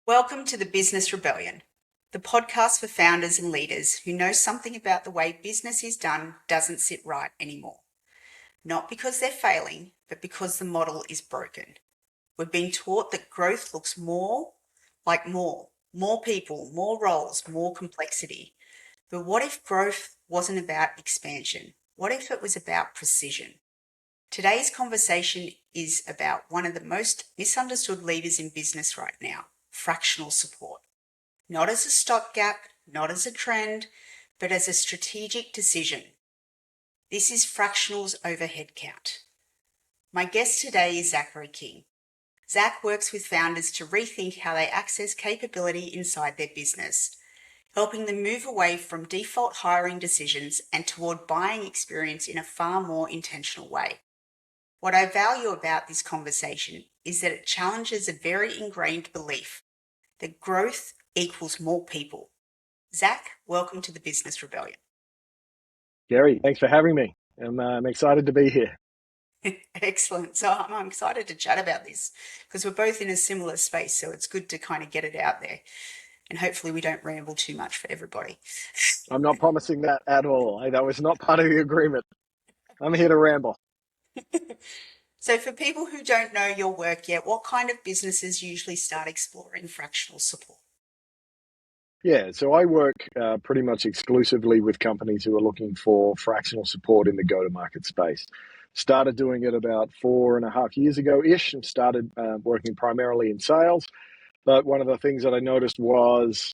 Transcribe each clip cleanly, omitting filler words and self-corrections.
Welcome to the Business Rebellion, the podcast for founders and leaders who know something about the way business is done doesn't sit right anymore. Not because they're failing, but because the model is broken. We've been taught that growth looks more like more people, more roles, more complexity. But what if growth wasn't about expansion? What if it was about precision? Today's conversation is about one of the most misunderstood levers in business right now, fractional support. Not as a stopgap, not as a trend, but as a strategic decision. This is Fractionals over Headcount. My guest today is Zachary King. Zach works with founders to rethink how they access capability inside their business, helping them move away from default hiring decisions and toward buying experience in a far more intentional way. What I value about this conversation is that it challenges a very ingrained belief that growth equals more people. Zach, welcome to the Business Rebellion. Kerrie, thanks for having me. I'm excited to be here. Excellent. So I'm excited to chat about this because we're both in a similar space. So it's good to kind of get it out there. And hopefully we don't ramble too much for everybody. I'm not promising that at all. That was not part of the agreement. I'm here to ramble. So for people who don't know your work yet, what kind of businesses usually start exploring fractional support? Yeah, so I work pretty much exclusively with companies who are looking for fractional support in the go-to-market space. Started doing it about 4.5 years ago-ish and started working primarily in sales. But one of the things that I noticed was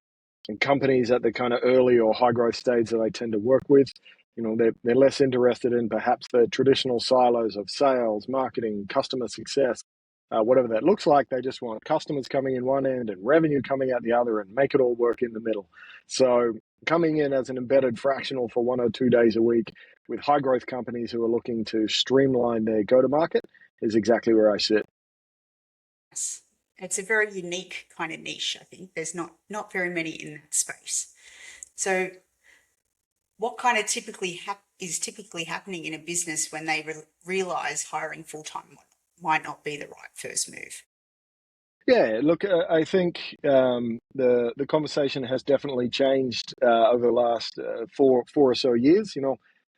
in companies at the kind of early or high growth stage that I tend to work with, they're less interested in perhaps the traditional silos of sales, marketing, customer success, whatever that looks like. They just want customers coming in one end and revenue coming out the other and make it all work in the middle. So coming in as an embedded fractional for 1 or 2 days a week with high growth companies who are looking to streamline their go to market is exactly where I sit. Yes. It's a very unique kind of niche, I think. There's not very many in that space. So what kind of is typically happening in a business when they realize hiring full-time might not be the right first move? Yeah, look, I think the conversation has definitely changed over the last four or so years.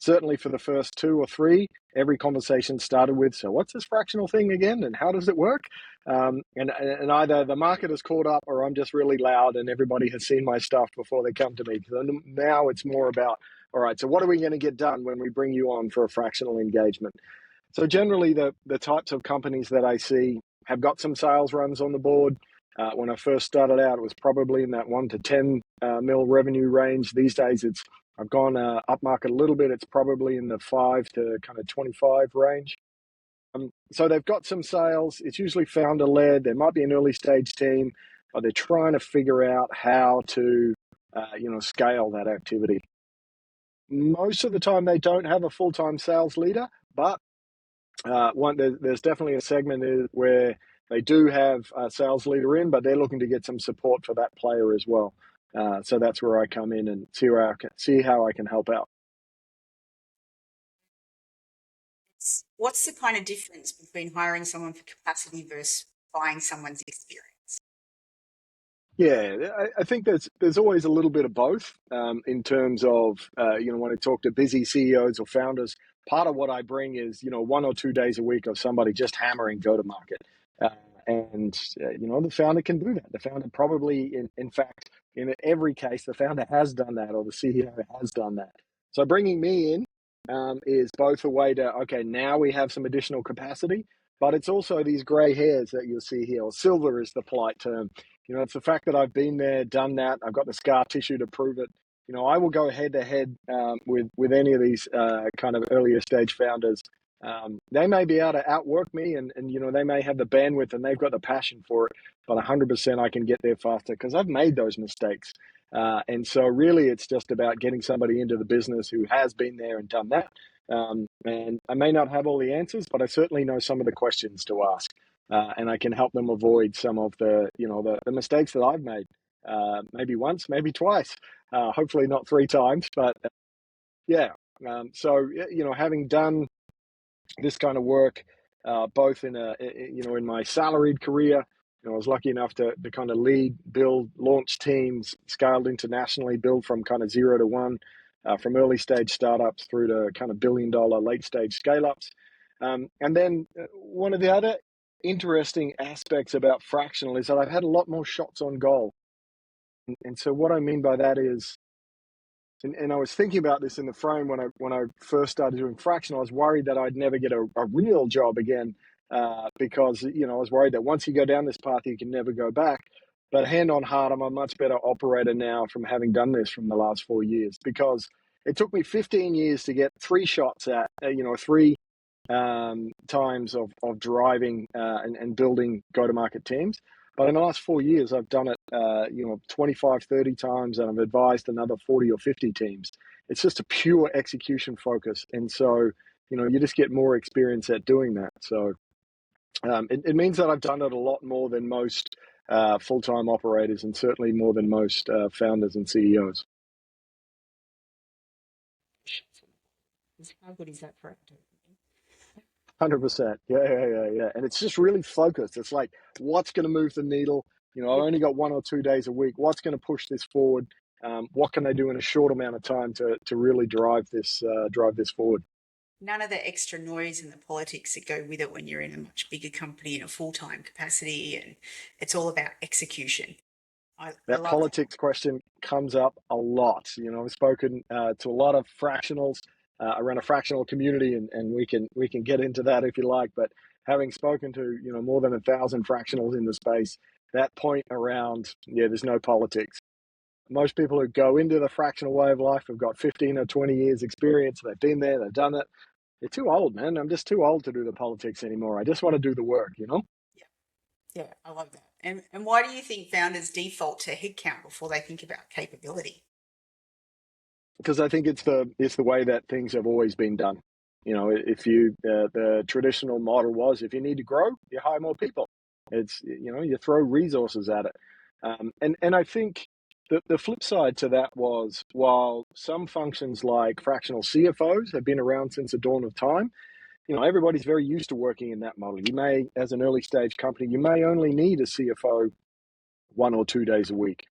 Certainly for the first 2 or 3, every conversation started with, "So what's this fractional thing again, and how does it work?" And either the market has caught up, or I'm just really loud, and everybody has seen my stuff before they come to me. So now it's more about, all right, so what are we going to get done when we bring you on for a fractional engagement? So generally, the types of companies that I see have got some sales runs on the board. When I first started out, it was probably in that 1 to 10 mil revenue range. These days, I've gone upmarket a little bit. It's probably in the 5 to kind of 25 range. So they've got some sales. It's usually founder led. There might be an early stage team, but they're trying to figure out how to scale that activity. Most of the time, they don't have a full time sales leader, but there's definitely a segment where they do have a sales leader in, but they're looking to get some support for that player as well. So that's where I come in and see how I can help out. What's the kind of difference between hiring someone for capacity versus buying someone's experience? Yeah, I think there's always a little bit of both in terms of, when I talk to busy CEOs or founders, part of what I bring is, 1 or 2 days a week of somebody just hammering go-to-market. The founder can do that. The founder probably, in fact, in every case, the founder has done that or the CEO has done that. So bringing me in is both a way to, okay, now we have some additional capacity, but it's also these gray hairs that you'll see here, or silver is the polite term. It's the fact that I've been there, done that. I've got the scar tissue to prove it. I will go head to head with any of these kind of earlier stage founders. They may be able to outwork me, and they may have the bandwidth and they've got the passion for it. But 100%, I can get there faster because I've made those mistakes. And so, really, it's just about getting somebody into the business who has been there and done that. And I may not have all the answers, but I certainly know some of the questions to ask. And I can help them avoid some of the mistakes that I've made, maybe once, maybe twice, hopefully not 3 times, but yeah. So having done this kind of work, both in my salaried career, I was lucky enough to kind of lead, build, launch teams, scaled internationally, build from kind of 0 to 1, from early stage startups through to kind of billion-dollar late stage scale ups. And then one of the other interesting aspects about Fractional is that I've had a lot more shots on goal. And so what I mean by that is, and I was thinking about this in the frame when I first started doing Fractional. I was worried that I'd never get a real job again, because I was worried that once you go down this path, you can never go back. But hand on heart, I'm a much better operator now from having done this from the last 4 years, because it took me 15 years to get 3 shots at three times of driving and building go-to-market teams. But in the last 4 years, I've done it, 25, 30 times, and I've advised another 40 or 50 teams. It's just a pure execution focus. And so, you just get more experience at doing that. So it means that I've done it a lot more than most full-time operators, and certainly more than most founders and CEOs. How good is that for acting? 100%. Yeah. And it's just really focused. It's like, what's going to move the needle? I've only got 1 or 2 days a week. What's going to push this forward? What can I do in a short amount of time to really drive this forward? None of the extra noise and the politics that go with it when you're in a much bigger company in a full-time capacity, and it's all about execution. I That love that. politics question comes up a lot. I've spoken to a lot of fractionals. I run a fractional community, and we can get into that if you like. But having spoken to more than 1,000 fractionals in the space, that point around, there's no politics. Most people who go into the fractional way of life have got 15 or 20 years experience. They've been there, they've done it. They're too old, man. I'm just too old to do the politics anymore. I just want to do the work. Yeah, yeah, I love that. And why do you think founders default to headcount before they think about capability? Because I think it's the way that things have always been done. If you the traditional model was, if you need to grow, you hire more people. It's you throw resources at it, and I think the flip side to that was, while some functions like fractional CFOs have been around since the dawn of time, everybody's very used to working in that model. You may, as an early stage company, you may only need a CFO 1 or 2 days a week.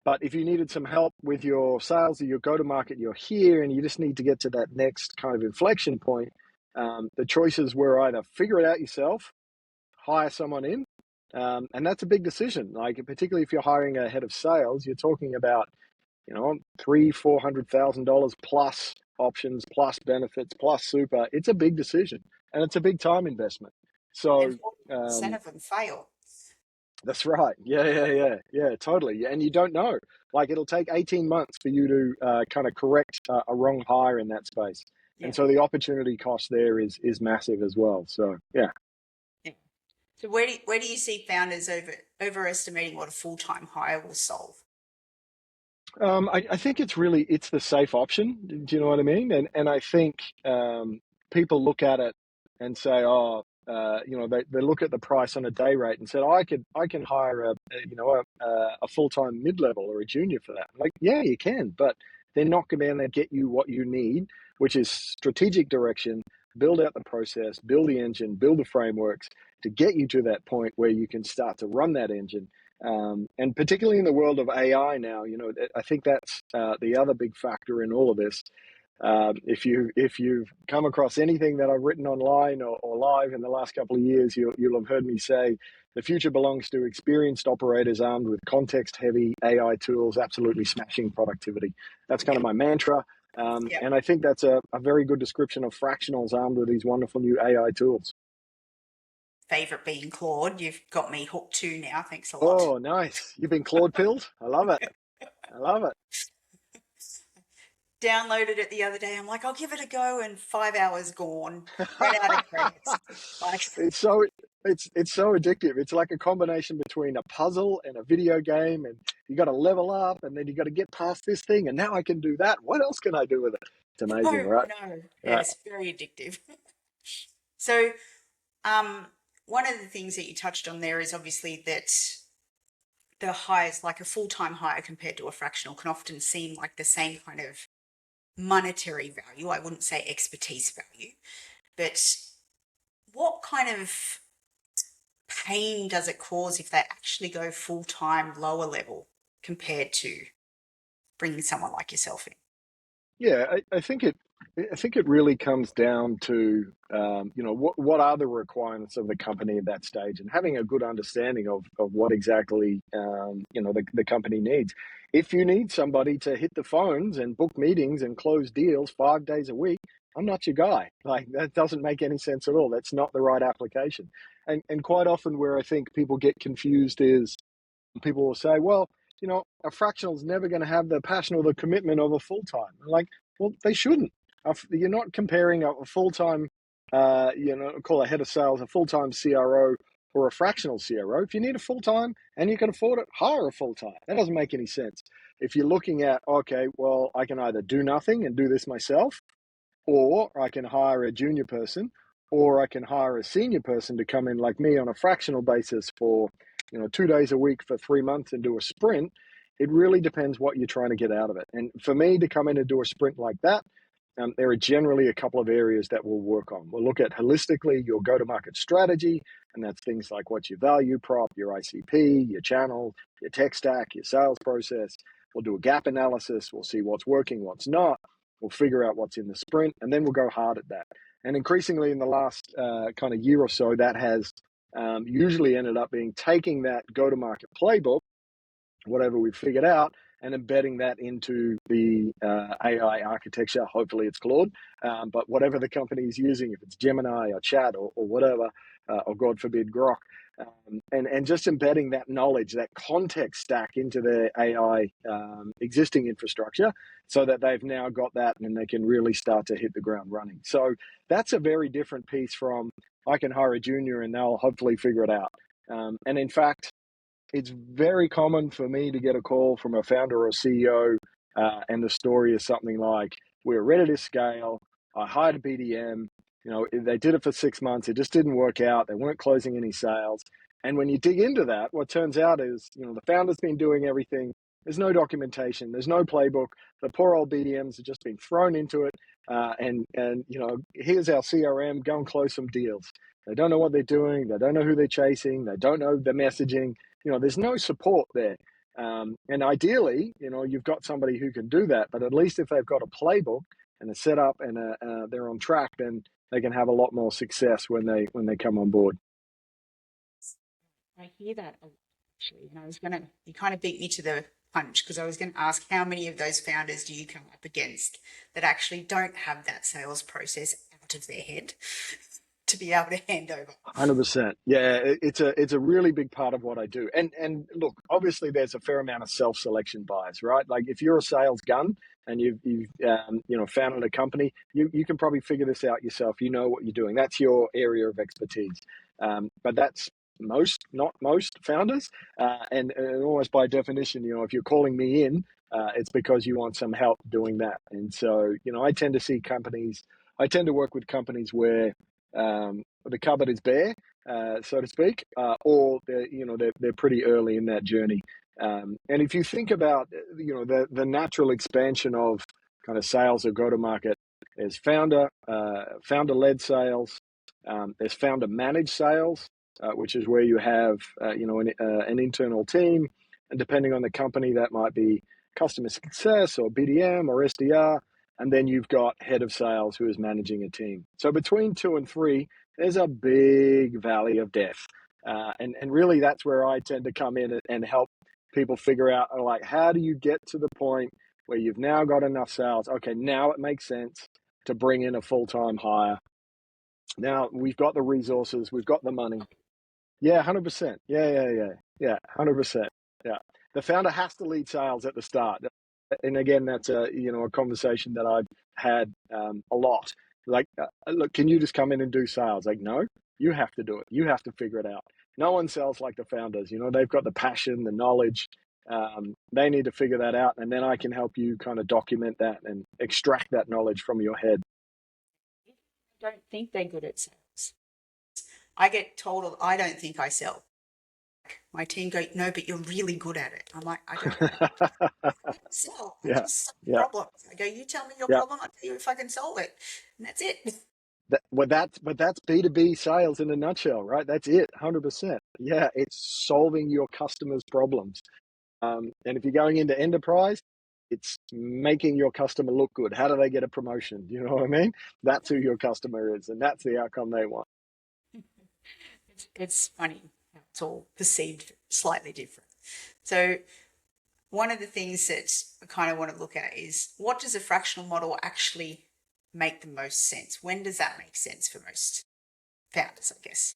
But if you needed some help with your sales or your go-to-market, you're here, and you just need to get to that next kind of inflection point. The choices were either figure it out yourself, hire someone in, and that's a big decision. Like, particularly if you're hiring a head of sales, you're talking about $300,000-400,000 plus options, plus benefits, plus super. It's a big decision, and it's a big time investment. So And 40% of them fail. that's right. Yeah, totally. And you don't know. Like, it'll take 18 months for you to kind of correct a wrong hire in that space. And Yeah, so the opportunity cost there is massive as well. So, yeah. yeah. So where do you see founders overestimating what a full-time hire will solve? I think it's the safe option. Do you know what I mean? And I think people look at it and say, oh, they look at the price on a day rate and said, oh, I can hire a full time mid level or a junior for that. Like, yeah, you can, but they're not going to get you what you need, which is strategic direction. Build out the process, build the engine, build the frameworks to get you to that point where you can start to run that engine. And particularly in the world of AI now, I think that's the other big factor in all of this. If you've come across anything that I've written online or live in the last couple of years, you'll have heard me say the future belongs to experienced operators armed with context-heavy AI tools, absolutely smashing productivity. That's kind Yeah, of my mantra. yeah. And I think that's a very good description of fractionals armed with these wonderful new AI tools. Favorite being Claude. You've got me hooked too now. Thanks a lot. Oh, nice. You've been Claude pilled? I love it. I love it. Downloaded it the other day. I'm like, I'll give it a go, and 5 hours gone. Ran out of credits. Like, it's so it's so addictive. It's like a combination between a puzzle and a video game, and you got to level up, and then you got to get past this thing, and now I can do that. What else can I do with it? It's amazing, no, right? no. Yeah. Yes, very addictive. So, um, one of the things that you touched on there is obviously that the hires, like a full-time hire compared to a fractional, can often seem like the same kind of monetary value. I wouldn't say expertise value, but what kind of pain does it cause if they actually go full-time lower level compared to bringing someone like yourself in? Yeah, I think it really comes down to what are the requirements of the company at that stage, and having a good understanding of what exactly the company needs. If you need somebody to hit the phones and book meetings and close deals 5 days a week, I'm not your guy. Like, that doesn't make any sense at all. That's not the right application. And quite often where I think people get confused is people will say, well, a fractional is never going to have the passion or the commitment of a full time. Like, well, they shouldn't. You're not comparing a full time, call a head of sales a full time CRO or a fractional CRO. If you need a full time and you can afford it, hire a full time. That doesn't make any sense. If you're looking at, okay, well, I can either do nothing and do this myself, or I can hire a junior person, or I can hire a senior person to come in like me on a fractional basis for 2 days a week for 3 months and do a sprint. It really depends what you're trying to get out of it. And for me to come in and do a sprint like that, there are generally a couple of areas that we'll work on. We'll look at holistically your go-to-market strategy, and that's things like what's your value prop, your ICP, your channel, your tech stack, your sales process. We'll do a gap analysis. We'll see what's working, what's not. We'll figure out what's in the sprint, and then we'll go hard at that. And increasingly in the last kind of year or so, that has usually ended up being taking that go-to-market playbook, whatever we've figured out, and embedding that into the AI architecture. Hopefully it's Claude, but whatever the company is using, if it's Gemini or Chat or whatever, or God forbid, Grok, and just embedding that knowledge, that context stack into their AI existing infrastructure, so that they've now got that and they can really start to hit the ground running. So that's a very different piece from I can hire a junior and they'll hopefully figure it out. And in fact, it's very common for me to get a call from a founder or a CEO, and the story is something like, we're ready to scale. I hired a BDM. They did it for 6 months. It just didn't work out. They weren't closing any sales. And when you dig into that, what turns out is, the founder's been doing everything. There's no documentation. There's no playbook. The poor old BDMs have just been thrown into it. And here's our CRM. Go and close some deals. They don't know what they're doing. They don't know who they're chasing. They don't know the messaging. There's no support there. And ideally, you've got somebody who can do that, but at least if they've got a playbook and a setup and they're on track, then they can have a lot more success when they come on board. I hear that actually, and you kind of beat me to the punch, because I was going to ask, how many of those founders do you come up against that actually don't have that sales process out of their head to be able to hand over? 100%. Yeah, it's a really big part of what I do. And look, obviously there's a fair amount of self-selection bias, right? Like, if you're a sales gun and you've founded a company, you can probably figure this out yourself. You know what you're doing. That's your area of expertise. But that's not most founders. And almost by definition, if you're calling me in, it's because you want some help doing that. And so, I tend to work with companies where the cupboard is bare, so to speak, or they're pretty early in that journey. And if you think about the natural expansion of kind of sales or go to market, there's founder led sales, there's founder managed sales, which is where you have an internal team, and depending on the company, that might be customer success or BDM or SDR. And then you've got head of sales who is managing a team. So between 2 and 3, there's a big valley of death. And really that's where I tend to come in and help people figure out, like, how do you get to the point where you've now got enough sales? Okay, now it makes sense to bring in a full-time hire. Now we've got the resources, we've got the money. Yeah, 100%. Yeah, 100%. Yeah. The founder has to lead sales at the start. And again, that's a conversation that I've had a lot. Like, look, can you just come in and do sales? Like, no, you have to do it. You have to figure it out. No one sells like the founders. They've got the passion, the knowledge. They need to figure that out, and then I can help you kind of document that and extract that knowledge from your head. I don't think they're good at sales. I get told, I don't think I sell. My team go, no, but you're really good at it. I'm like, I don't sell. I Yeah, just solve yeah, problems. I go, you tell me your yeah. problem, I'll tell you if I can solve it. And that's it. That's B2B sales in a nutshell, right? That's it, 100%. Yeah, it's solving your customers' problems. And if you're going into enterprise, it's making your customer look good. How do they get a promotion? You know what I mean? That's who your customer is, and that's the outcome they want. It's funny how it's all perceived slightly different. So one of the things that I kind of want to look at is, what does a fractional model actually make the most sense? When does that make sense for most founders, I guess?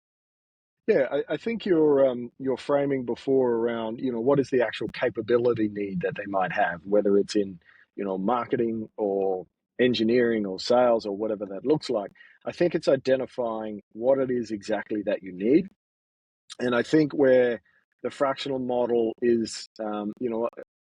Yeah, I think your framing before around, what is the actual capability need that they might have, whether it's in, marketing or engineering or sales or whatever that looks like. I think it's identifying what it is exactly that you need. And I think where the fractional model is,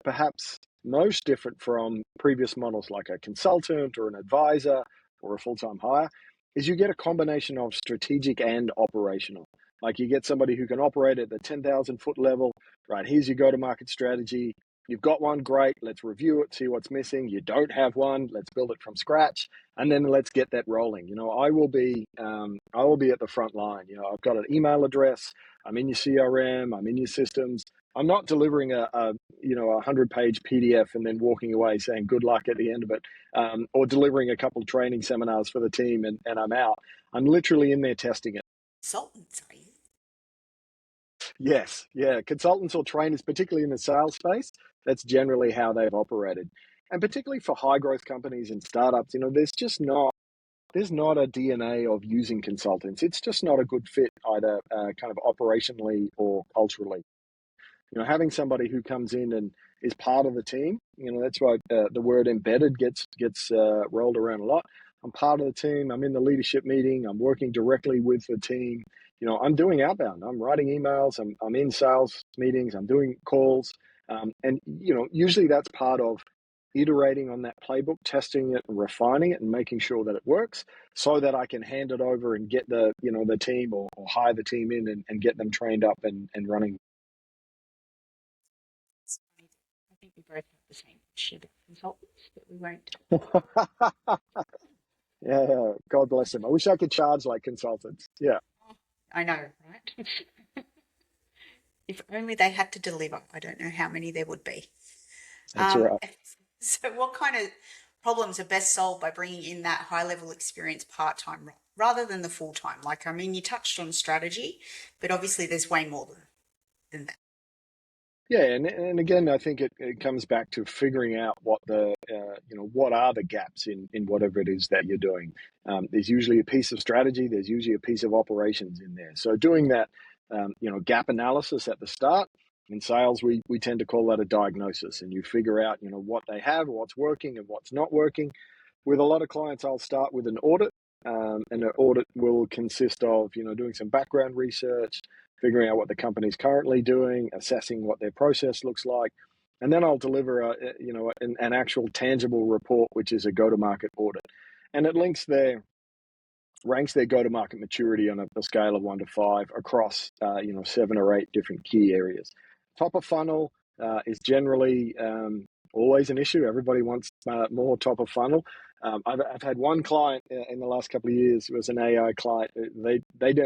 perhaps most different from previous models like a consultant or an advisor or a full-time hire, is you get a combination of strategic and operational. Like you get somebody who can operate at the 10,000 foot level, right? Here's your go-to-market strategy. You've got one, great. Let's review it, see what's missing. You don't have one, let's build it from scratch, and then let's get that rolling. I will be at the front line. I've got an email address. I'm in your CRM. I'm in your systems. I'm not delivering a 100-page PDF and then walking away saying good luck at the end of it, or delivering a couple of training seminars for the team and I'm out. I'm literally in there testing it. Consultants, are you? Yes, yeah, consultants or trainers, particularly in the sales space, that's generally how they've operated, and particularly for high growth companies and startups. There's not a DNA of using consultants. It's just not a good fit either, kind of operationally or culturally. Having somebody who comes in and is part of the team, that's why the word embedded gets rolled around a lot. I'm part of the team. I'm in the leadership meeting. I'm working directly with the team. I'm doing outbound. I'm writing emails. I'm in sales meetings. I'm doing calls. And usually that's part of iterating on that playbook, testing it and refining it and making sure that it works so that I can hand it over and get the team or hire the team in and get them trained up and running. It's funny. I think we both have the same shit at consultants, but we won't. Yeah, God bless them. I wish I could charge like consultants. Yeah, I know, right? If only they had to deliver. I don't know how many there would be. that's Um, right. so, what kind of problems are best solved by bringing in that high level experience part time role rather than the full time? Like, I mean, you touched on strategy, but obviously there's way more than that. Yeah, and again, I think it comes back to figuring out what are the gaps in whatever it is that you're doing. There's usually a piece of strategy. There's usually a piece of operations in there. So doing that, gap analysis at the start. In sales, we tend to call that a diagnosis, and you figure out what they have, what's working, and what's not working. With a lot of clients, I'll start with an audit, and an audit will consist of doing some background research, figuring out what the company's currently doing, assessing what their process looks like, and then I'll deliver an actual tangible report, which is a go-to-market audit, and it ranks their go-to-market maturity on a scale of 1 to 5 across 7 or 8 different key areas. Top of funnel is generally always an issue. Everybody wants more top of funnel. I've had one client in the last couple of years. It was an AI client. They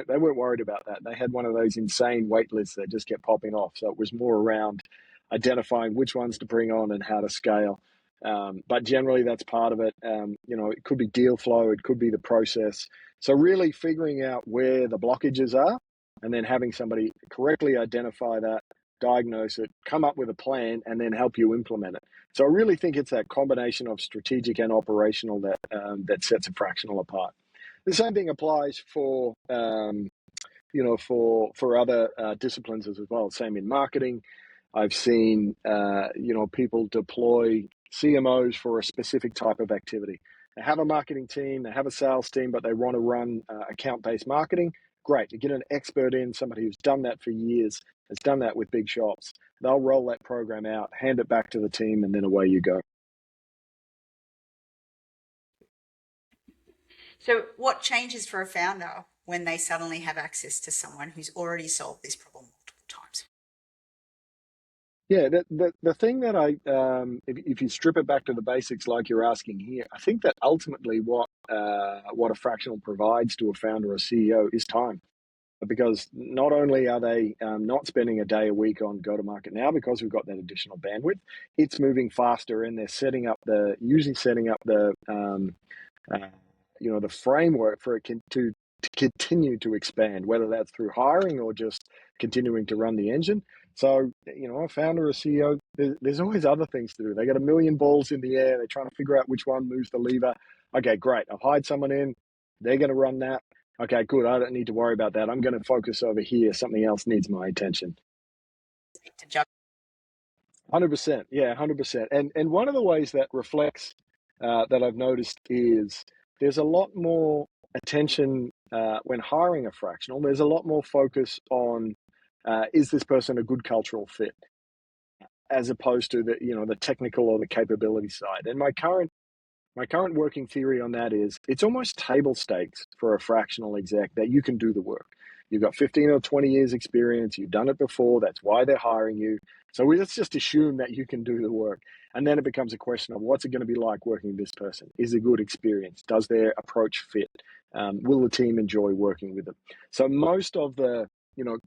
weren't worried about that. They had one of those insane wait lists that just kept popping off. So it was more around identifying which ones to bring on and how to scale. But generally, that's part of it. It could be deal flow, it could be the process. So really figuring out where the blockages are, and then having somebody correctly identify that, diagnose it, come up with a plan, and then help you implement it. So I really think it's that combination of strategic and operational that sets a fractional apart. The same thing applies for for other disciplines as well. Same in marketing. I've seen people deploy CMOs for a specific type of activity. They have a marketing team, they have a sales team, but they want to run account-based marketing. Great, you get an expert in, somebody who's done that for years, has done that with big shops. They'll roll that program out, hand it back to the team, and then away you go. So, what changes for a founder when they suddenly have access to someone who's already solved this problem multiple times? Yeah, the thing that if you strip it back to the basics, like you're asking here, I think that ultimately what a fractional provides to a founder or CEO is time, because not only are they not spending a day a week on go to market now because we've got that additional bandwidth, it's moving faster, and they're usually setting up uh, the framework for it to continue to expand, whether that's through hiring or just continuing to run the engine. So, a founder or CEO, there's always other things to do. They got a million balls in the air. They're trying to figure out which one moves the lever. Okay, great. I've hired someone in. They're going to run that. Okay, good. I don't need to worry about that. I'm going to focus over here. Something else needs my attention. To jump. 100%. Yeah, 100%. And one of the ways that reflects that I've noticed is there's a lot more attention when hiring a fractional. There's a lot more focus on is this person a good cultural fit, as opposed to the technical or the capability side. And my current working theory on that is it's almost table stakes for a fractional exec that you can do the work. You've got 15 or 20 years experience. You've done it before. That's why they're hiring you. So let's just assume that you can do the work. And then it becomes a question of what's it going to be like working with this person? Is it a good experience? Does their approach fit? Will the team enjoy working with them? So most of the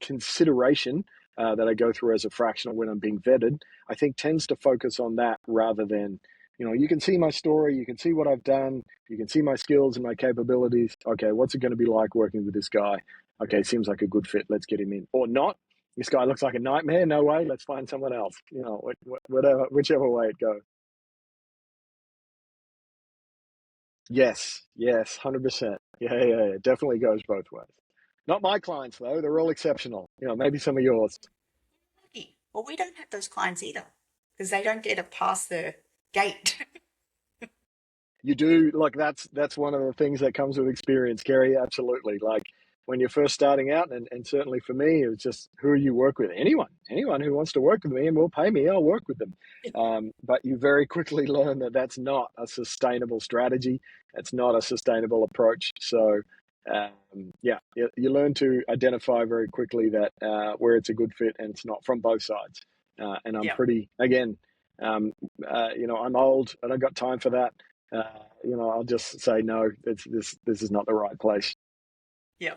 consideration that I go through as a fractional when I'm being vetted, I think tends to focus on that rather than you can see my story, you can see what I've done, you can see my skills and my capabilities. Okay, what's it going to be like working with this guy? Okay, seems like a good fit. Let's get him in. Or not. This guy looks like a nightmare. No way. Let's find someone else. Whatever, whichever way it goes. Yes, 100%. Yeah. It definitely goes both ways. Not my clients though. They're all exceptional. Maybe some of yours. Lucky. Well, we don't have those clients either because they don't get it past the gate. You do, like, that's one of the things that comes with experience, Kerrie. Absolutely. Like when you're first starting out, and certainly for me, it's just who you work with. Anyone who wants to work with me and will pay me, I'll work with them. But you very quickly learn that that's not a sustainable strategy. It's not a sustainable approach. So yeah, you learn to identify very quickly that where it's a good fit and it's not, from both sides. And I'm Yeah. pretty, again, I'm old. I don't got time for that. I'll just say no. This is not the right place. Yeah.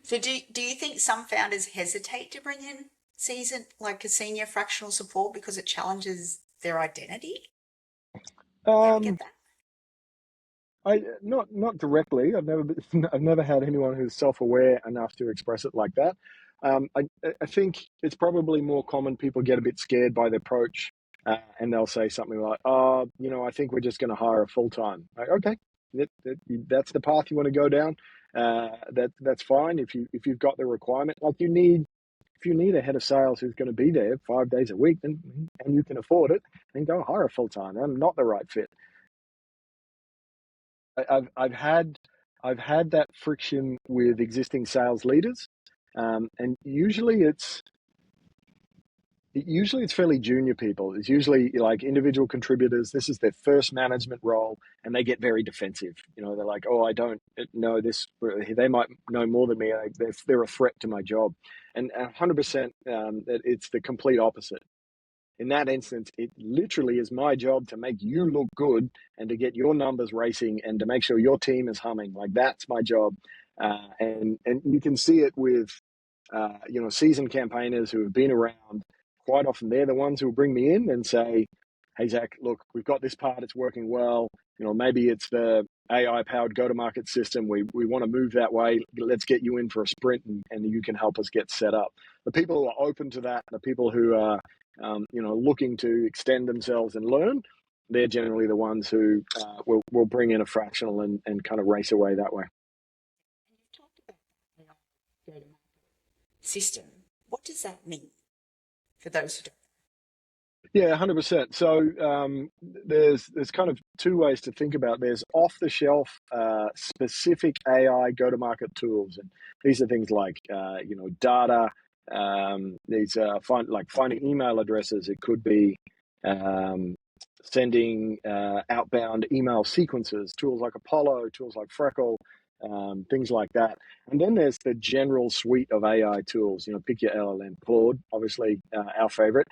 So do you think some founders hesitate to bring in like a senior fractional support because it challenges their identity? You ever Um, get that? I not directly. I've never had anyone who's self-aware enough to express it like that. I think it's probably more common. People get a bit scared by the approach, and they'll say something like, "Oh, I think we're just going to hire a full-time." Like, okay, that's the path you want to go down. That's fine if you've got the requirement. Like if you need a head of sales who's going to be there 5 days a week, and you can afford it, then go hire a full-time. I'm not the right fit. I've had that friction with existing sales leaders, and usually it's fairly junior people. It's usually like individual contributors. This is their first management role, and they get very defensive. They're like, "Oh, I don't know this." They might know more than me. They're a threat to my job, and 100%, it's the complete opposite. In that instance, it literally is my job to make you look good and to get your numbers racing and to make sure your team is humming. Like that's my job, and you can see it with seasoned campaigners who have been around. Quite often, they're the ones who will bring me in and say, "Hey Zach, look, we've got this part; it's working well. Maybe it's the AI-powered go-to-market system. We want to move that way. Let's get you in for a sprint, and you can help us get set up." The people who are open to that, the people who are looking to extend themselves and learn, they're generally the ones who will bring in a fractional and kind of race away that way. And you've talked about the go-to-market system. What does that mean for those who don't? Yeah, 100%. So there's kind of two ways to think about. There's off the shelf specific AI go to market tools, and these are things like data. These finding email addresses. It could be sending outbound email sequences. Tools like Apollo, tools like Freckle. things like that. And then there's the general suite of AI tools. Pick your LLM, Claude, obviously our favorite,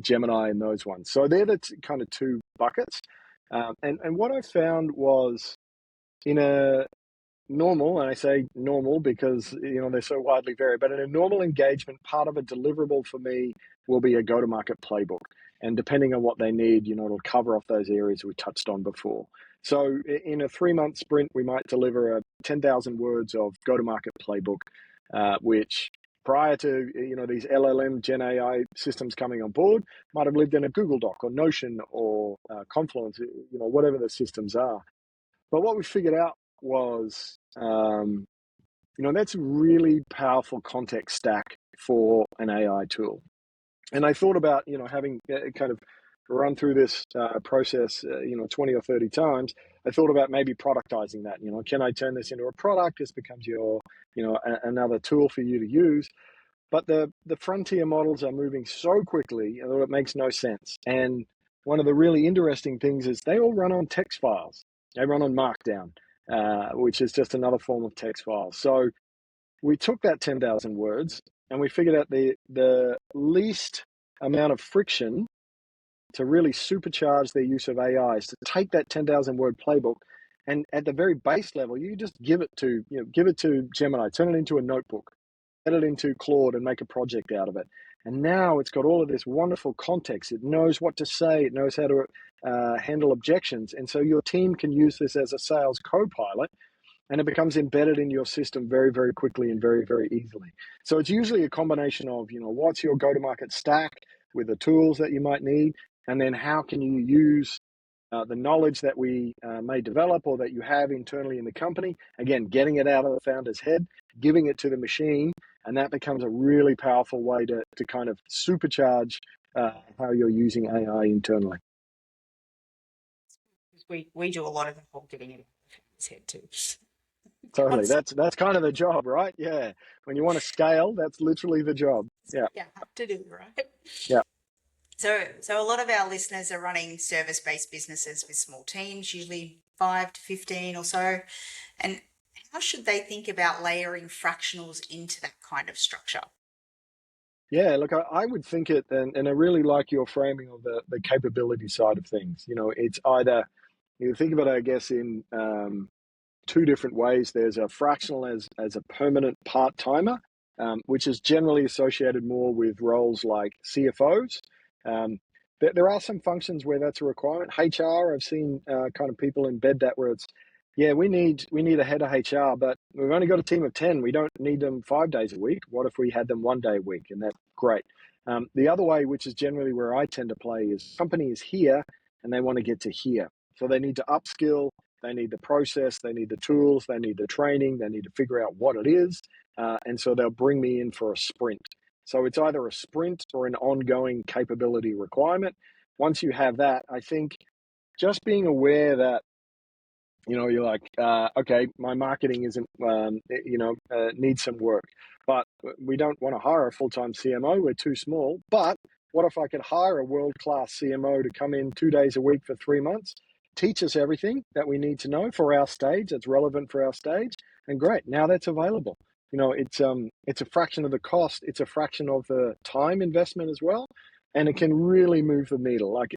Gemini, and those ones. So they're the kind of two buckets. And what I found was in a normal, and I say normal because they're so widely varied, but in a normal engagement, part of a deliverable for me will be a go-to-market playbook. And depending on what they need, it'll cover off those areas we touched on before. So in a 3-month sprint, we might deliver a 10,000 words of go-to-market playbook, which prior to these LLM Gen AI systems coming on board, might have lived in a Google Doc or Notion or Confluence, whatever the systems are. But what we figured out was, that's a really powerful context stack for an AI tool. And I thought about, having kind of run through this process, 20 or 30 times. I thought about maybe productizing that. Can I turn this into a product? This becomes your, another tool for you to use. But the frontier models are moving so quickly that it makes no sense. And one of the really interesting things is they all run on text files. They run on Markdown, which is just another form of text file. So we took that 10,000 words and we figured out the least amount of friction to really supercharge their use of AI is to take that 10,000 word playbook, and at the very base level, you just give it to Gemini, turn it into a notebook, get it into Claude and make a project out of it. And now it's got all of this wonderful context. It knows what to say. It knows how to handle objections. And so your team can use this as a sales co-pilot, and it becomes embedded in your system very, very quickly and very, very easily. So it's usually a combination of, what's your go-to-market stack with the tools that you might need, and then how can you use the knowledge that we may develop or that you have internally in the company, again, getting it out of the founder's head, giving it to the machine, and that becomes a really powerful way to kind of supercharge how you're using AI internally. We do a lot of the whole getting it out of his head too. Totally. That's kind of the job, right? Yeah. When you want to scale, that's literally the job. Yeah. Yeah, have to do, right? Yeah. So a lot of our listeners are running service-based businesses with small teams, usually 5 to 15 or so. And how should they think about layering fractionals into that kind of structure? Yeah, look, I would think it, and I really like your framing of the capability side of things. It's either, you think of it, I guess, in two different ways. There's a fractional as a permanent part-timer, which is generally associated more with roles like CFOs. There are some functions where that's a requirement. HR, I've seen kind of people embed that where it's, yeah, we need a head of HR, but we've only got a team of 10. We don't need them 5 days a week. What if we had them 1 day a week? And that's great. The other way, which is generally where I tend to play, is company is here and they want to get to here. So they need to upskill, they need the process, they need the tools, they need the training, they need to figure out what it is. And so they'll bring me in for a sprint. So it's either a sprint or an ongoing capability requirement. Once you have that, I think just being aware that, you're like, okay, my marketing isn't, needs some work, but we don't want to hire a full-time CMO. We're too small. But what if I could hire a world-class CMO to come in 2 days a week for 3 months, teach us everything that we need to know for our stage, that's relevant for our stage, and great, now that's available. It's a fraction of the cost. It's a fraction of the time investment as well, and it can really move the needle. Like,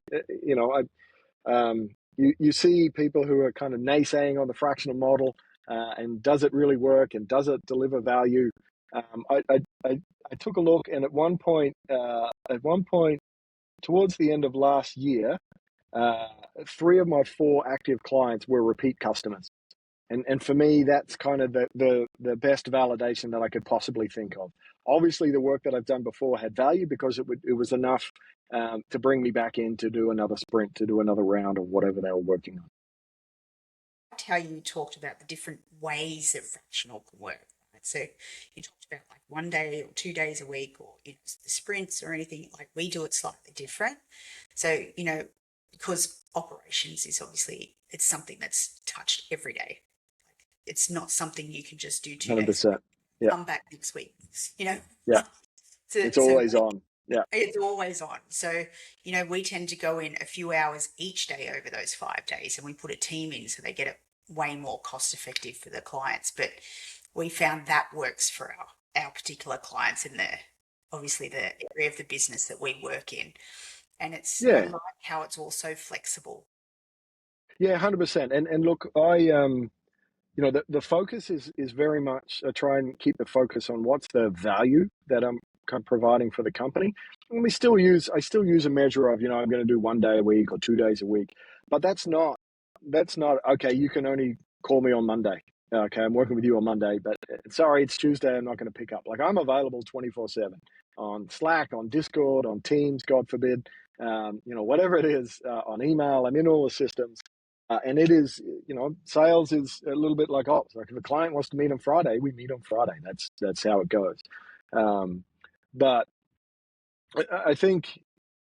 you see people who are kind of naysaying on the fractional model, and does it really work and does it deliver value? I took a look, and at one point towards the end of last year, 3 of my 4 active clients were repeat customers. And for me, that's kind of the best validation that I could possibly think of. Obviously, the work that I've done before had value because it was enough to bring me back in to do another sprint, to do another round of whatever they were working on. How you talked about the different ways that fractional can work. Right? So you talked about like 1 day or 2 days a week, or the sprints or anything. Like we do it slightly different. So because operations is obviously, it's something that's touched every day. It's not something you can just do 2 days. 100%. Yeah. Come back next week. Yeah. It's always on. Yeah. It's always on. So, we tend to go in a few hours each day over those 5 days, and we put a team in so they get it way more cost effective for the clients. But we found that works for our particular clients in obviously the area of the business that we work in. And I Yeah, like how it's also flexible. yeah, 100%. And look, the focus is very much try and keep the focus on what's the value that I'm kind of providing for the company. And I still use a measure of, I'm going to do 1 day a week or 2 days a week, but that's not okay. You can only call me on Monday. Okay, I'm working with you on Monday, but sorry, it's Tuesday. I'm not going to pick up. Like, I'm available 24/7 on Slack, on Discord, on Teams, God forbid, whatever it is, on email. I'm in all the systems. And it is, sales is a little bit like ops. Like, if a client wants to meet on Friday, we meet on Friday. That's how it goes. Um, but I think,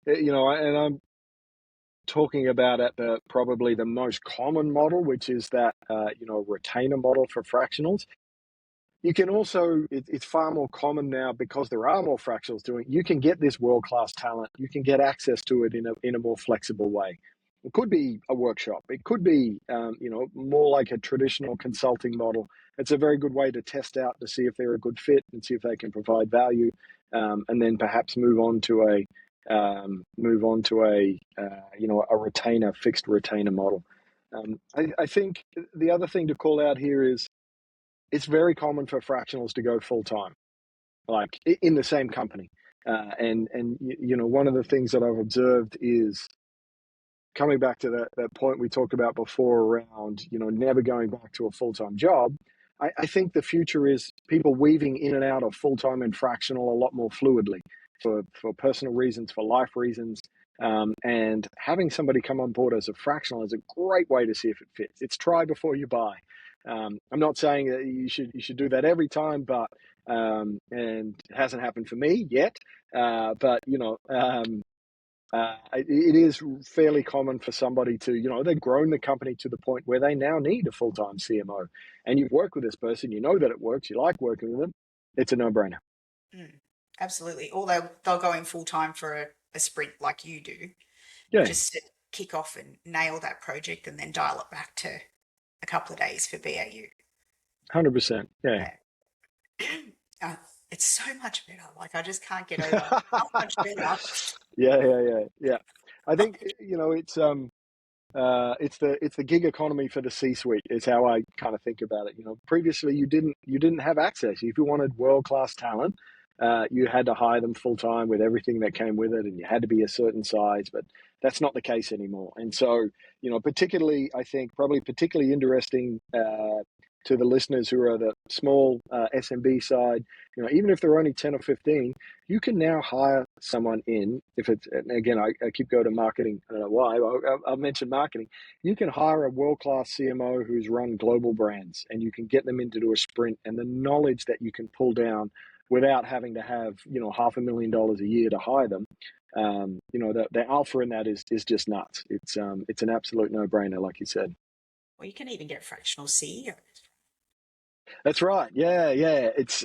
and I'm talking about at probably the most common model, which is that retainer model for fractionals. You can also, it's far more common now because there are more fractionals doing it. You can get this world-class talent. You can get access to it in a more flexible way. It could be a workshop. It could be, more like a traditional consulting model. It's a very good way to test out to see if they're a good fit and see if they can provide value, and then perhaps move on to a retainer, fixed retainer model. I think the other thing to call out here is it's very common for fractionals to go full time, like in the same company. And one of the things that I've observed is coming back to that point we talked about before around, never going back to a full time job. I think the future is people weaving in and out of full time and fractional a lot more fluidly for personal reasons, for life reasons. And having somebody come on board as a fractional is a great way to see if it fits. It's try before you buy. I'm not saying that you should do that every time, but and it hasn't happened for me yet. But it is fairly common for somebody to, they've grown the company to the point where they now need a full time CMO, and you've worked with this person, you know that it works, you like working with them. It's a no brainer. Absolutely. Although they'll go in full time for a sprint like you do, Yeah, just to kick off and nail that project and then dial it back to a couple of days for BAU. 100%. Yeah. Yeah. Uh, it's so much better. Like, I just can't get over how much better. Yeah. I think it's the gig economy for the C-suite is how I kind of think about it. Previously you didn't have access. If you wanted world-class talent, you had to hire them full-time with everything that came with it, and you had to be a certain size, but that's not the case anymore. And so, particularly, I think probably particularly interesting to the listeners who are the small SMB side, even if they're only 10 or 15, you can now hire someone in. If it's, and again, I keep going to marketing. I don't know why. I'll mention marketing. You can hire a world-class CMO who's run global brands, and you can get them into a sprint, and the knowledge that you can pull down without having to have $500,000 a year to hire them. The alpha in that is just nuts. It's an absolute no-brainer, like you said. Well, you can even get fractional CEOs. That's right. Yeah. It's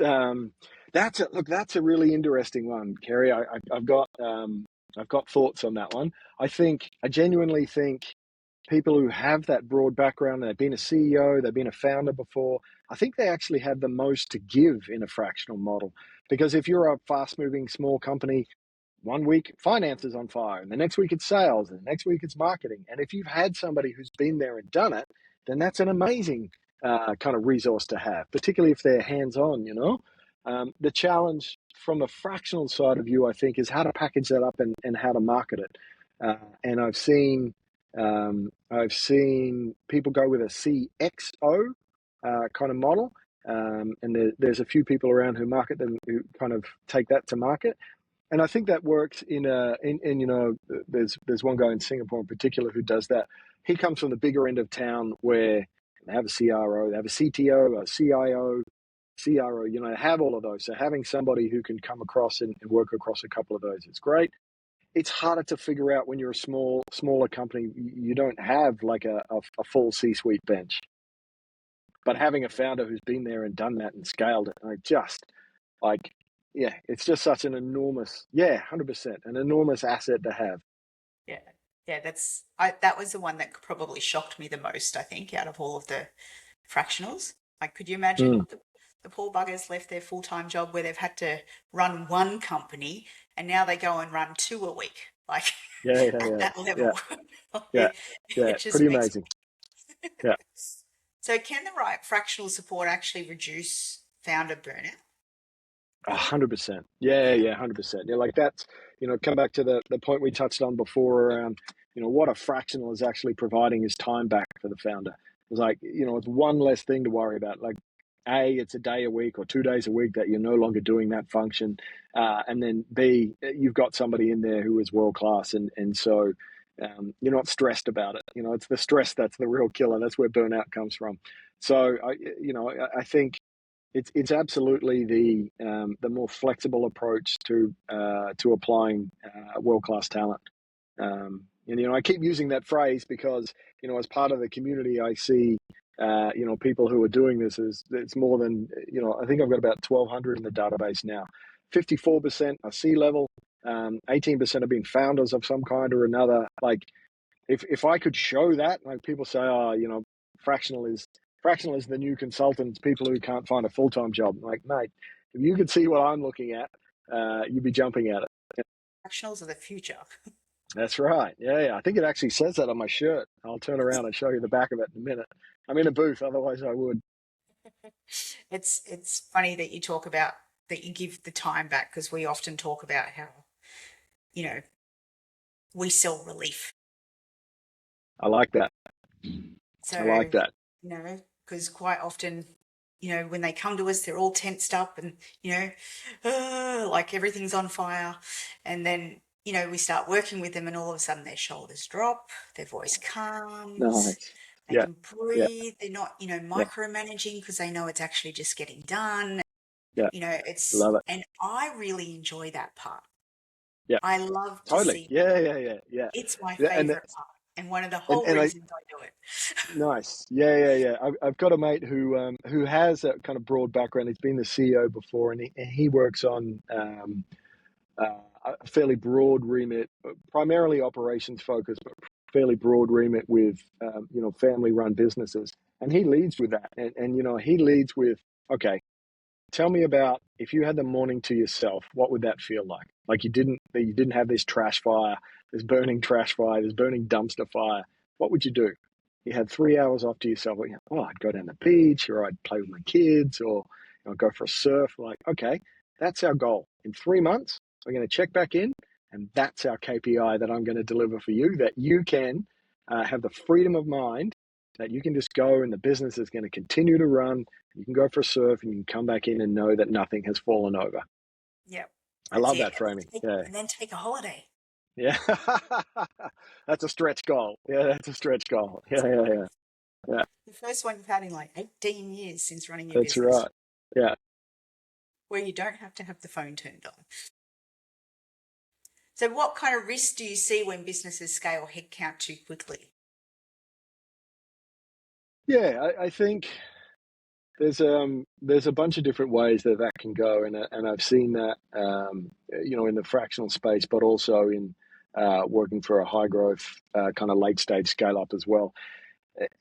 that's a really interesting one, Kerrie. I've got thoughts on that one. I genuinely think people who have that broad background, they've been a CEO, they've been a founder before, I think they actually have the most to give in a fractional model. Because if you're a fast-moving small company, 1 week finance is on fire, and the next week it's sales, and the next week it's marketing. And if you've had somebody who's been there and done it, then that's an amazing kind of resource to have, particularly if they're hands-on. The challenge from a fractional side of view, I think, is how to package that up and how to market it. And I've seen people go with a CXO kind of model, and there's a few people around who market them who kind of take that to market. And I think that works there's one guy in Singapore in particular who does that. He comes from the bigger end of town where they have a CRO, they have a CTO, a CIO, CRO, they have all of those. So having somebody who can come across and work across a couple of those is great. It's harder to figure out when you're a smaller company. You don't have like a full C-suite bench. But having a founder who's been there and done that and scaled it, like, it's just such an enormous, 100%, an enormous asset to have. Yeah. Yeah, that was the one that probably shocked me the most, I think, out of all of the fractionals. Like, could you imagine Mm. the poor buggers left their full-time job where they've had to run one company and now they go and run two a week, like Yeah, yeah, at yeah, that yeah, level. yeah, yeah. It just Pretty makes amazing. Yeah. So can the right fractional support actually reduce founder burnout? 100%. Yeah, yeah, 100%. Yeah, like that's, come back to the point we touched on before around, what a fractional is actually providing is time back for the founder. It's like, it's one less thing to worry about. Like, A, it's a day a week or 2 days a week that you're no longer doing that function. And then B, you've got somebody in there who is world class. And so you're not stressed about it. It's the stress that's the real killer. That's where burnout comes from. So, I think it's absolutely the more flexible approach to applying world class talent. And I keep using that phrase because as part of the community, I see people who are doing this is it's more than I think I've got about 1,200 in the database now. 54% are C level. 18% have been founders of some kind or another. Like if I could show that, like people say, oh, fractional is fractional is the new consultants, people who can't find a full time job. Like, mate, if you could see what I'm looking at, you'd be jumping at it. Fractionals are the future. That's right. Yeah, yeah. I think it actually says that on my shirt. I'll turn around and show you the back of it in a minute. I'm in a booth, otherwise I would. It's funny that you talk about that you give the time back because we often talk about how, you know, we sell relief. I like that. I So, like that. because quite often, when they come to us, they're all tensed up and, like everything's on fire. And then, we start working with them and all of a sudden their shoulders drop, their voice calms, Nice. they Yeah, can yeah, breathe, they're not, yeah, micromanaging because they know it's actually just getting done. yeah. Love it. And I really enjoy that part. Yeah, I love to totally. see that. Yeah, yeah, yeah, yeah. It's my Yeah, and favorite part and one of the and whole and I reasons I do it. nice. Yeah, yeah, yeah. I've got a mate who has a kind of broad background. He's been the CEO before, and he works on a fairly broad remit, primarily operations focused, but fairly broad remit with family run businesses. And he leads with that, and he leads with okay. Tell me about if you had the morning to yourself, what would that feel like? Like you didn't have this trash fire, this burning trash fire, this burning dumpster fire. What would you do? You had 3 hours off to yourself. Oh, I'd go down the beach, or I'd play with my kids, or go for a surf. Like, okay, that's our goal. In 3 months, we're going to check back in, and that's our KPI that I'm going to deliver for you. That you can have the freedom of mind that you can just go, and the business is going to continue to run. You can go for a surf and you can come back in and know that nothing has fallen over. Yep, I that's love it. that framing. Yeah. And then take a holiday. Yeah. That's a stretch goal. Yeah, that's a stretch goal. Yeah, yeah, yeah. Yeah. The first one you've had in like 18 years since running your That's business, right. Yeah. where you don't have to have the phone turned on. So, what kind of risks do you see when businesses scale headcount too quickly? Yeah, I think there's a bunch of different ways that can go, and I've seen that in the fractional space, but also in working for a high growth kind of late stage scale up as well.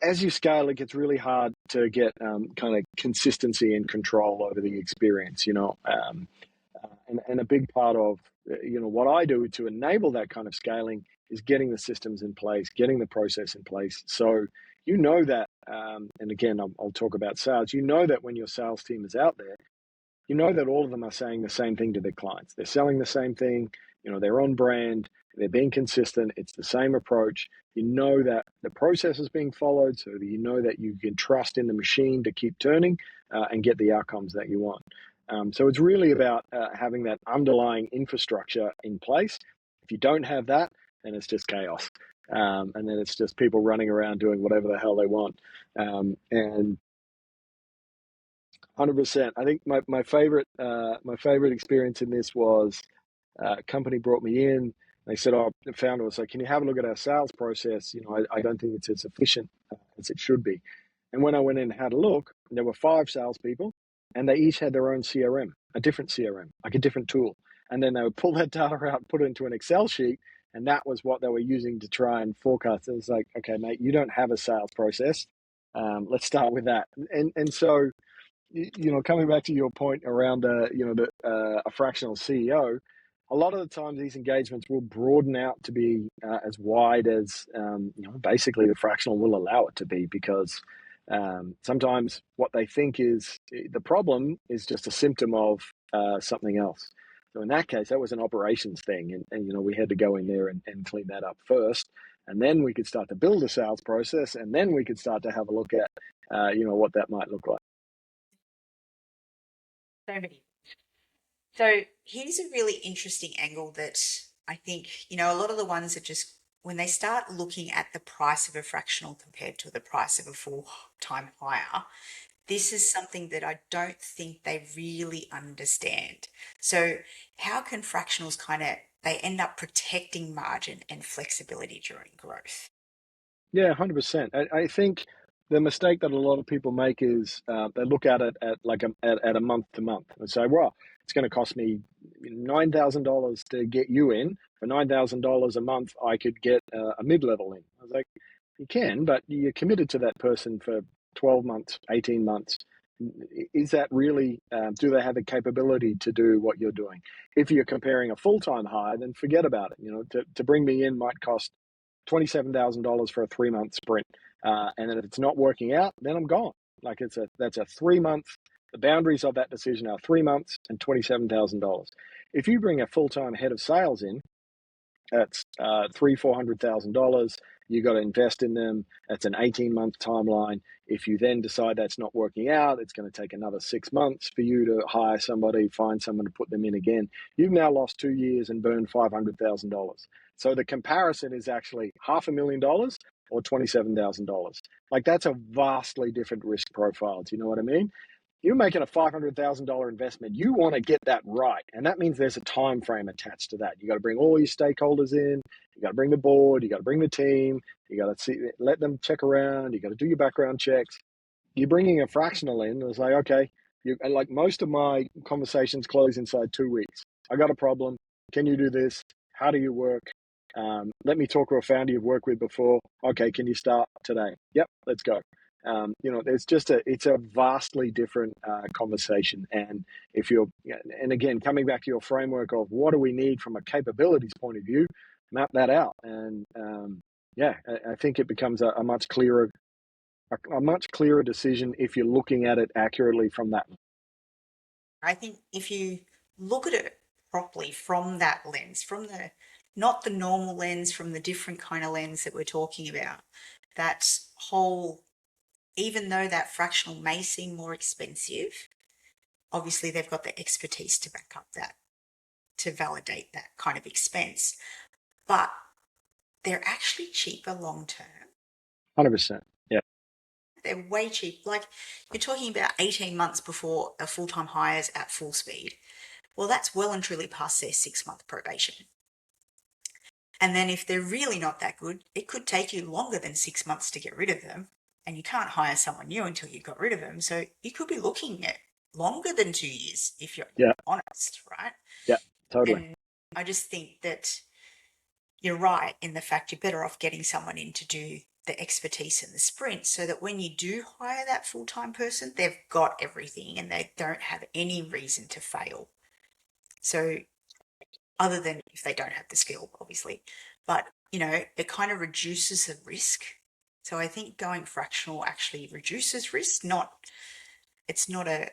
As you scale, it gets really hard to get kind of consistency and control over the experience. And a big part of what I do to enable that kind of scaling is getting the systems in place, getting the process in place. So that, and again, I'll talk about sales. That when your sales team is out there, that all of them are saying the same thing to their clients. They're selling the same thing. They're on brand. They're being consistent. It's the same approach. That the process is being followed, so that that you can trust in the machine to keep turning and get the outcomes that you want. So it's really about having that underlying infrastructure in place. If you don't have that, then it's just chaos. And then it's just people running around doing whatever the hell they want. And 100%. I think my favorite experience in this was a company brought me in. They said, "Oh, the founder was like, can you have a look at our sales process? I don't think it's as efficient as it should be." And when I went in and had a look, there were 5 salespeople, and they each had their own CRM, a different CRM, like a different tool. And then they would pull that data out, put it into an Excel sheet, And that was what they were using to try and forecast. It was like, okay, mate, you don't have a sales process. Let's start with that. And so, coming back to your point around a fractional CEO, a lot of the time these engagements will broaden out to be as wide as basically the fractional will allow it to be, because sometimes what they think is the problem is just a symptom of something else. So in that case, that was an operations thing, and we had to go in there and clean that up first, and then we could start to build a sales process, and then we could start to have a look at what that might look like. So many. So here's a really interesting angle that I think, a lot of the ones that just, when they start looking at the price of a fractional compared to the price of a full-time hire, this is something that I don't think they really understand. So how can fractionals they end up protecting margin and flexibility during growth? Yeah, 100%. I think the mistake that a lot of people make is they look at it at a month to month and say, well, it's going to cost me $9,000 to get you in. For $9,000 a month, I could get a mid-level in. I was like, you can, but you're committed to that person for 12 months, 18 months. Is that really, do they have the capability to do what you're doing? If you're comparing a full-time hire, then forget about it. To bring me in might cost $27,000 for a 3-month sprint. And then if it's not working out, then I'm gone. Like that's a 3-month. The boundaries of that decision are 3 months and $27,000. If you bring a full-time head of sales in, that's $300,000-$400,000. You got to invest in them. That's an 18-month timeline. If you then decide that's not working out, it's going to take another 6 months for you to hire somebody, find someone to put them in again. You've now lost 2 years and burned $500,000. So the comparison is actually $500,000 or $27,000. Like, that's a vastly different risk profile. Do you know what I mean? You're making a $500,000 investment. You want to get that right, and that means there's a time frame attached to that. You got to bring all your stakeholders in. You got to bring the board. You got to bring the team. You got to let them check around. You got to do your background checks. You're bringing a fractional in. It's like, okay, like most of my conversations close inside 2 weeks. I got a problem. Can you do this? How do you work? Let me talk to a founder you've worked with before. Okay, can you start today? Yep, let's go. It's a vastly different conversation. And and again, coming back to your framework of what do we need from a capabilities point of view, map that out. And I think it becomes a much clearer decision if you're looking at it accurately from that. I think if you look at it properly from that lens, not the normal lens, from the different kind of lens that we're talking about, that whole, even though that fractional may seem more expensive, obviously they've got the expertise to back up that, to validate that kind of expense. But they're actually cheaper long term. 100%. Yeah. They're way cheap. Like, you're talking about 18 months before a full-time hire is at full speed. Well, that's well and truly past their 6-month probation. And then if they're really not that good, it could take you longer than 6 months to get rid of them. And you can't hire someone new until you got rid of them. So you could be looking at longer than 2 years if you're honest, right? Yeah, totally. And I just think that you're right in the fact you're better off getting someone in to do the expertise in the sprint, so that when you do hire that full-time person, they've got everything and they don't have any reason to fail. So other than if they don't have the skill, obviously, but it kind of reduces the risk. So I think going fractional actually reduces risk. It's not a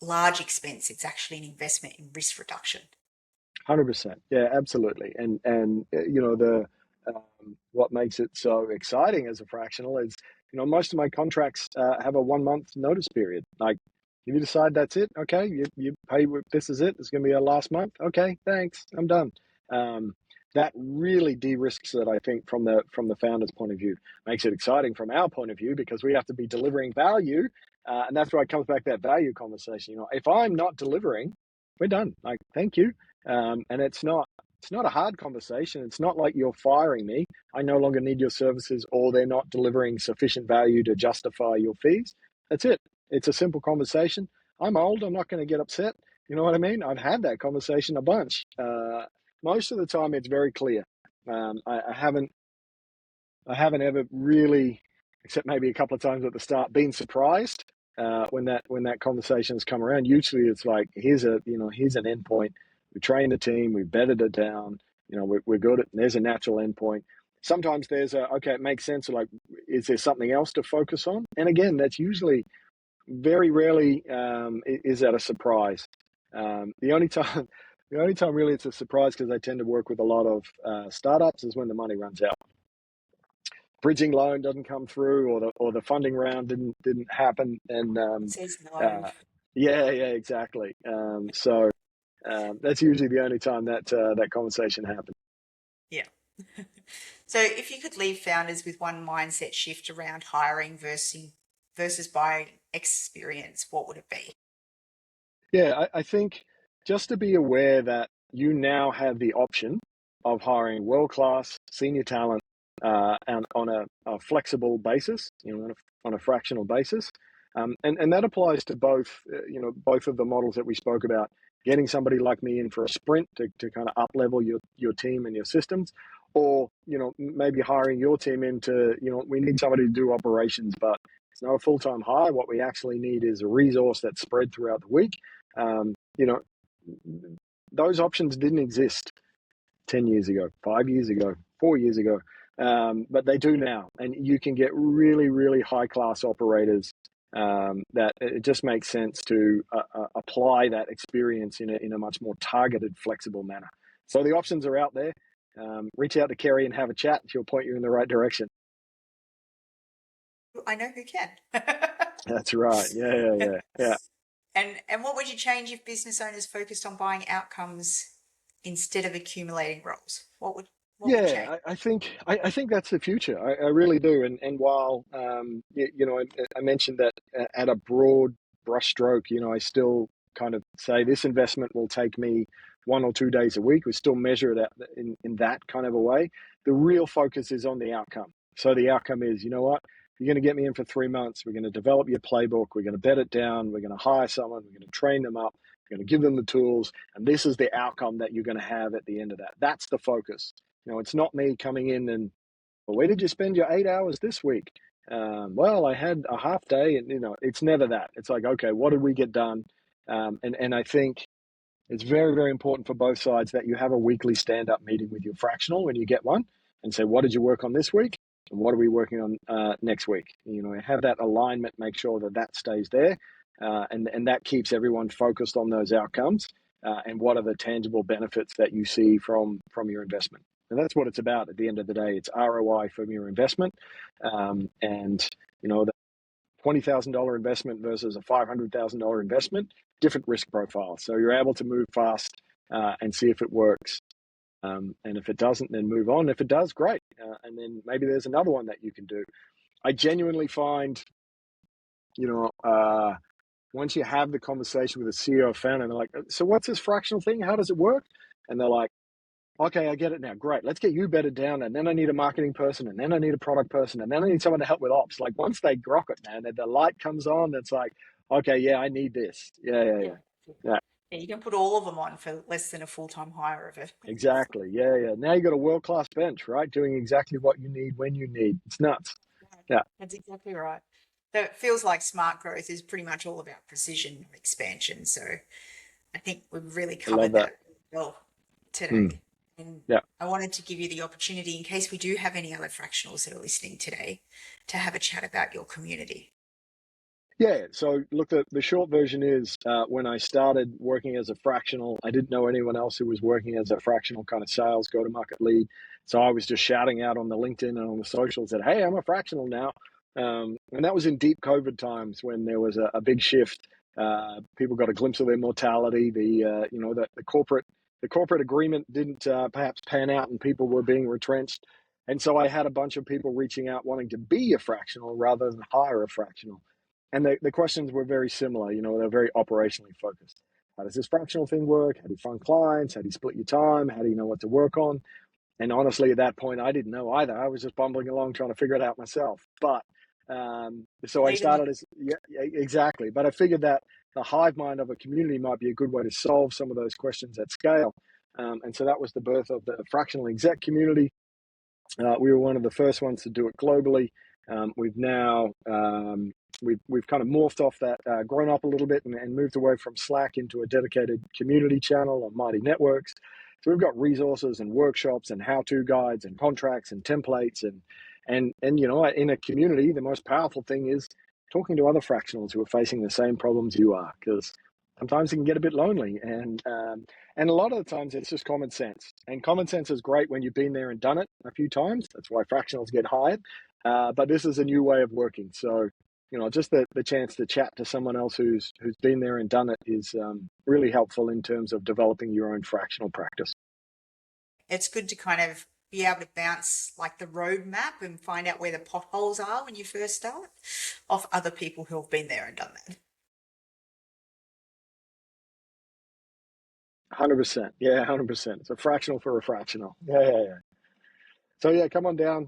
large expense. It's actually an investment in risk reduction. 100%. Yeah, absolutely. And the what makes it so exciting as a fractional is, most of my contracts have a 1-month notice period. Like, if you decide that's it, okay, you pay, this is it, it's going to be our last month. Okay, thanks, I'm done. That really de-risks it, I think, from the founder's point of view. Makes it exciting from our point of view, because we have to be delivering value, and that's why it comes back to that value conversation. If I'm not delivering, we're done. Like, thank you. And it's not a hard conversation. It's not like you're firing me. I no longer need your services, or they're not delivering sufficient value to justify your fees. That's it. It's a simple conversation. I'm old. I'm not going to get upset. You know what I mean? I've had that conversation a bunch. Most of the time, it's very clear. I haven't ever really, except maybe a couple of times at the start, been surprised when that conversation has come around. Usually, it's like here's an endpoint. We trained the team, we bedded it down. We're good at. There's a natural endpoint. Sometimes there's okay, it makes sense. Like, is there something else to focus on? And again, that's usually very rarely is that a surprise. The only time. The only time really it's a surprise, because I tend to work with a lot of startups, is when the money runs out. Bridging loan doesn't come through, or the funding round didn't happen, and Says no. uh, yeah, exactly. So that's usually the only time that conversation happens. Yeah. So if you could leave founders with one mindset shift around hiring versus buying experience, what would it be? Yeah, I think just to be aware that you now have the option of hiring world-class senior talent, and on a flexible basis, on a fractional basis. And that applies to both of the models that we spoke about. Getting somebody like me in for a sprint to kind of up level your team and your systems, or maybe hiring your team into, we need somebody to do operations, but it's not a full-time hire. What we actually need is a resource that's spread throughout the week. um, you know, those options didn't exist 10 years ago, 5 years ago, 4 years ago, but they do now. And you can get really, really high class operators that it just makes sense to apply that experience in a much more targeted, flexible manner. So the options are out there. Reach out to Kerrie and have a chat. She'll point you in the right direction. I know who can. That's right. Yeah. And what would you change if business owners focused on buying outcomes instead of accumulating roles? What would change? Yeah, I think that's the future. I really do. And while I mentioned that at a broad brushstroke, I still kind of say this investment will take me 1 or 2 days a week. We still measure it in that kind of a way. The real focus is on the outcome. So the outcome is, you know what? You're going to get me in for 3 months. We're going to develop your playbook. We're going to bed it down. We're going to hire someone. We're going to train them up. We're going to give them the tools. And this is the outcome that you're going to have at the end of that. That's the focus. It's not me coming in and, well, where did you spend your 8 hours this week? Well, I had a half day, and it's never that. It's like, okay, what did we get done? And I think it's very, very important for both sides that you have a weekly stand-up meeting with your fractional when you get one, and say, what did you work on this week, and what are we working on next week? Have that alignment, make sure that stays there, and that keeps everyone focused on those outcomes, and what are the tangible benefits that you see from your investment. And that's what it's about at the end of the day. It's ROI from your investment, and the $20,000 investment versus a $500,000 investment, different risk profile. So you're able to move fast and see if it works. And if it doesn't, then move on. If it does, great. And then maybe there's another one that you can do. I genuinely find, once you have the conversation with the CEO or founder, and they're like, so what's this fractional thing? How does it work? And they're like, okay, I get it now. Great. Let's get you bedded down. And then I need a marketing person. And then I need a product person. And then I need someone to help with ops. Like, once they grok it, man, and the light comes on, it's like, okay, yeah, I need this. Yeah. Yeah, you can put all of them on for less than a full-time hire of it. Exactly. Yeah. Now you got a world-class bench, right? Doing exactly what you need when you need. It's nuts. Yeah. That's exactly right. So it feels like smart growth is pretty much all about precision expansion. So I think we've really I love covered that. that well today. Mm. And Yeah. I wanted to give you the opportunity, in case we do have any other fractionals that are listening today, to have a chat about your community. Yeah, so look, the short version is when I started working as a fractional, I didn't know anyone else who was working as a fractional kind of sales go-to-market lead. So I was just shouting out on the LinkedIn and on the socials that, hey, I'm a fractional now. And that was in deep COVID times when there was a big shift. People got a glimpse of their mortality. The corporate agreement didn't perhaps pan out, and people were being retrenched. And so I had a bunch of people reaching out wanting to be a fractional rather than hire a fractional. And the questions were very similar. They're very operationally focused. How does this fractional thing work? How do you find clients? How do you split your time? How do you know what to work on? And honestly, at that point, I didn't know either. I was just bumbling along trying to figure it out myself. But so I started as, yeah, exactly. But I figured that the hive mind of a community might be a good way to solve some of those questions at scale. And so that was the birth of the fractional exec community. We were one of the first ones to do it globally. We've now we've kind of morphed off that, grown up a little bit, and moved away from Slack into a dedicated community channel on Mighty Networks. So we've got resources and workshops and how-to guides and contracts and templates, and in a community, the most powerful thing is talking to other fractionals who are facing the same problems you are, because sometimes it can get a bit lonely, and a lot of the times it's just common sense. And common sense is great when you've been there and done it a few times. That's why fractionals get hired. But this is a new way of working. So, just the chance to chat to someone else who's been there and done it is really helpful in terms of developing your own fractional practice. It's good to kind of be able to bounce like the roadmap and find out where the potholes are when you first start off other people who have been there and done that. 100%. Yeah, 100%. It's a fractional for a fractional. Yeah. So yeah, come on down.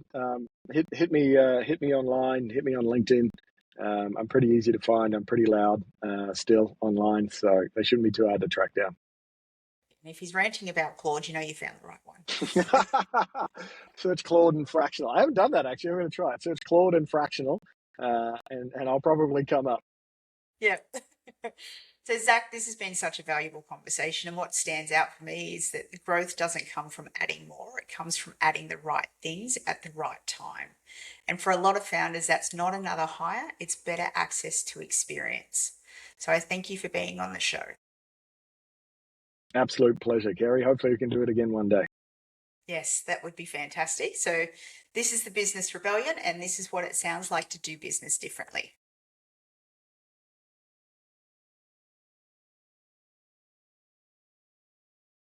Hit me online. Hit me on LinkedIn. I'm pretty easy to find. I'm pretty loud still online, so they shouldn't be too hard to track down. And if he's ranting about Claude, you found the right one. Search Claude and fractional. I haven't done that actually. I'm going to try it. Search Claude and fractional, and I'll probably come up. Yeah. So, Zach, this has been such a valuable conversation. And what stands out for me is that the growth doesn't come from adding more, it comes from adding the right things at the right time. And for a lot of founders, that's not another hire, it's better access to experience. So, I thank you for being on the show. Absolute pleasure, Kerrie. Hopefully, we can do it again one day. Yes, that would be fantastic. So, this is the Business Rebellion, and this is what it sounds like to do business differently.